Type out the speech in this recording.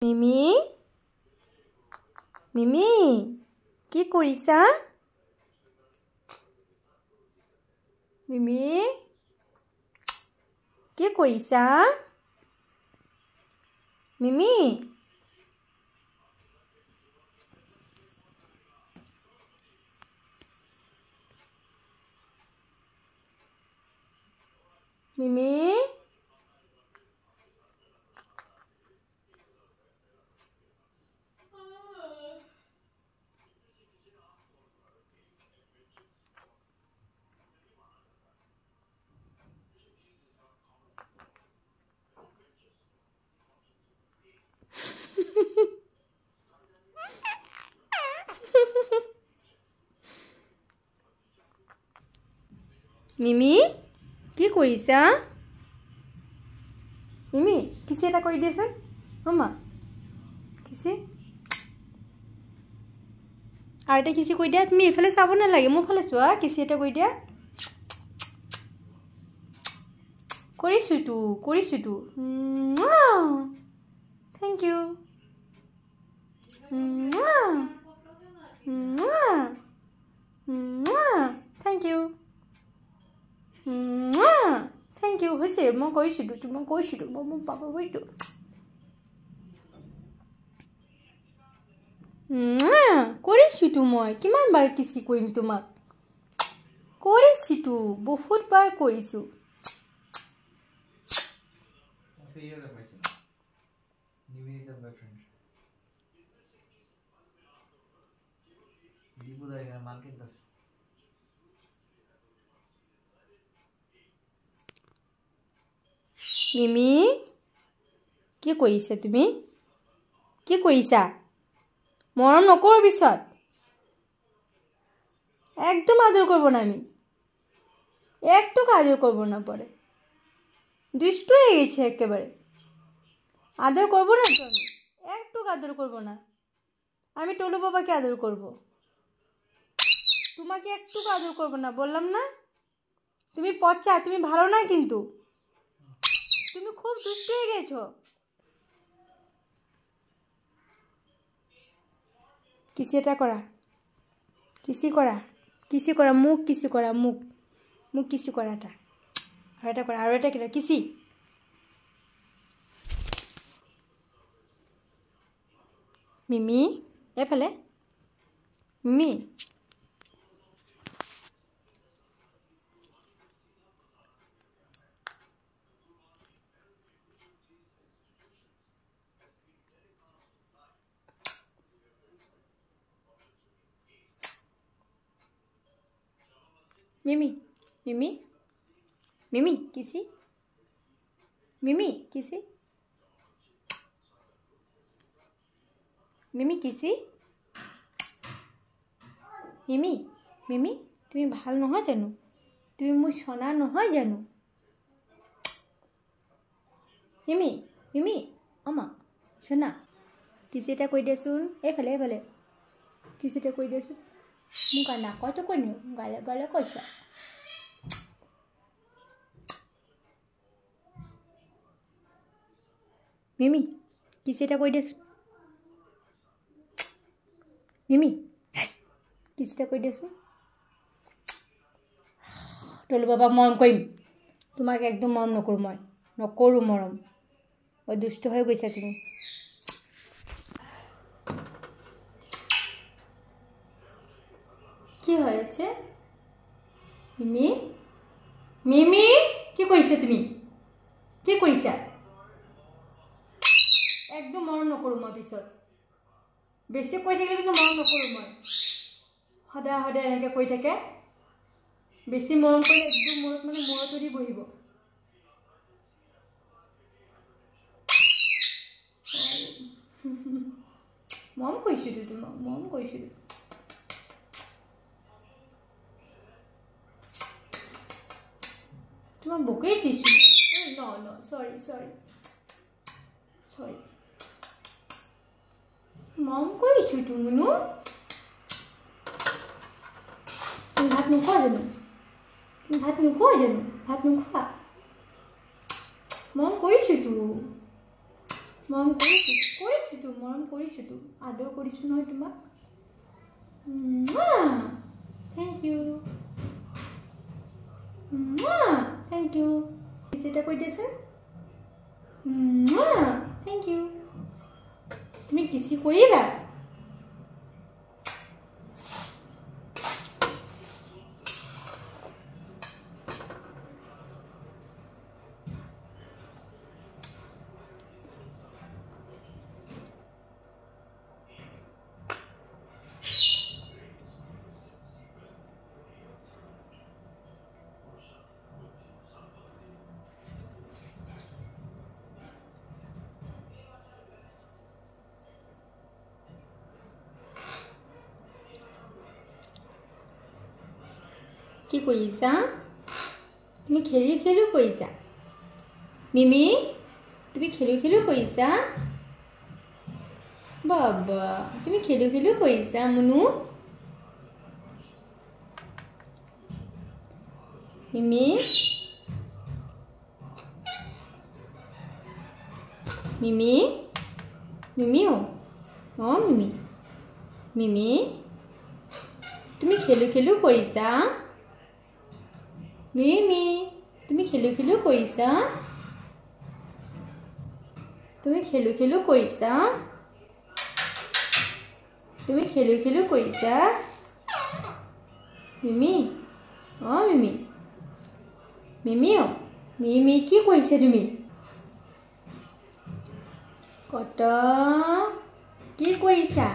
মিমি মিমি কি কৰিছা মিমি কি কৰিছা মিমি মিমি মিমি কি কৰিছা মিমি কিছি এটা কৰি দিয়াচোন মামা কিছি আৰু এটা কিছি কৈ দিয়া তুমি এফালে চাব নালাগে মোৰ ফালে চোৱা কিছি এটা কৈ দিয়া কৰিছো তো thank you thank you thank you হৈছে মই কৈছিলো তোমাক কৈছিলো মই পাপা বইটো কৰিছো তো মই কিমান বাৰ কিছি কৰিম তোমাক কৰিছো তো বহুত বাৰ কৰিছো মিমি কি কৰিছা তুমি কি কৰিছা মৰম নকৰো পিছত একদম আদর করব না আমি একটু আদর করব না পরে দুষ্ট হয়ে গেছে একেবারে আদর করব না তো আমি একটু আদর করব না আমি টলু বাবাকে আদর করব তোমাকে একটু আদর করব না বললাম না তুমি পচা তুমি ভালো না কিন্তু তুমি খুব দুষ্ট হয়ে গেছো কিছি এটা করা কিছি করা মুখ কিছি করা মুখ কিছি করাটা আর এটা করা আর এটা কি কিছি মিমি এফালে মিমি মিমি মিমি মিমি কিছি মিমি কিছি মিমি কিছি মিমি মিমি তুমি ভাল নহয় জানো তুমি মোৰ সোনা নহয় জানো মিমি মিমি আমা সোনা কিছি এটা কৈ দিয়াচোন এইফালে এইফালে কিছি এটা কৈ দিয়াচোন মোক নাকতো কৈ নিও গালে গালে কৈছা মিমি কিছি এটা কৈ দিয়াচোন মিমি কিছি এটা কৈ দিয়াচোন টলু বাবা মৰম কৰিম তোমাক একদম মৰম নকৰো মৰম ও দুষ্ট হৈ গৈছা তুমি কি হয়েছে মিমি মিমি কি কইছে তুমি কি কইছা একদম মৰম নকৰো মই পিছত বেছি কৈ থাকিলে কিন্তু মৰম নকৰো মই সদায় সদায় এনেকৈ কৈ থাকে বেছি মৰম কৰি একদম মূৰত মানে মূৰত ধৰি বহিব মৰম কৈছিলো তোমাক মৰম কৈছিলো তোমাক বকেই দিছো ন সৰি মৰম কৰিছো তুমিনো তুমি ভাত নোখোৱা জানো ভাত নোখোৱা মৰম কৰিছো তো মৰম কৰিছোঁ মৰম কৰিছোঁতো আদৰ কৰিছোঁ নহয় তোমাক থেংক ইউ থেংক ইউ কিছ এটা কৈ দিয়াচোন থেংক ইউ তুমি কিছি কৰিবা কি কৰিছা তুমি খেলি কৰিছা মিমি তুমি খেলি কৰিছা বাবা তুমি খেলি কৰিছা মুনু মিমি মিমি মিমি মিমি মিমি তুমি খেলি কৰিছা মিমি তুমি খেলি কৰিছা তুমি খেলি কৰিছা তুমি খেলি কৰিছা মিমি মিমি মিমি মিমি কি কৰিছা তুমি কত কি কৰিছা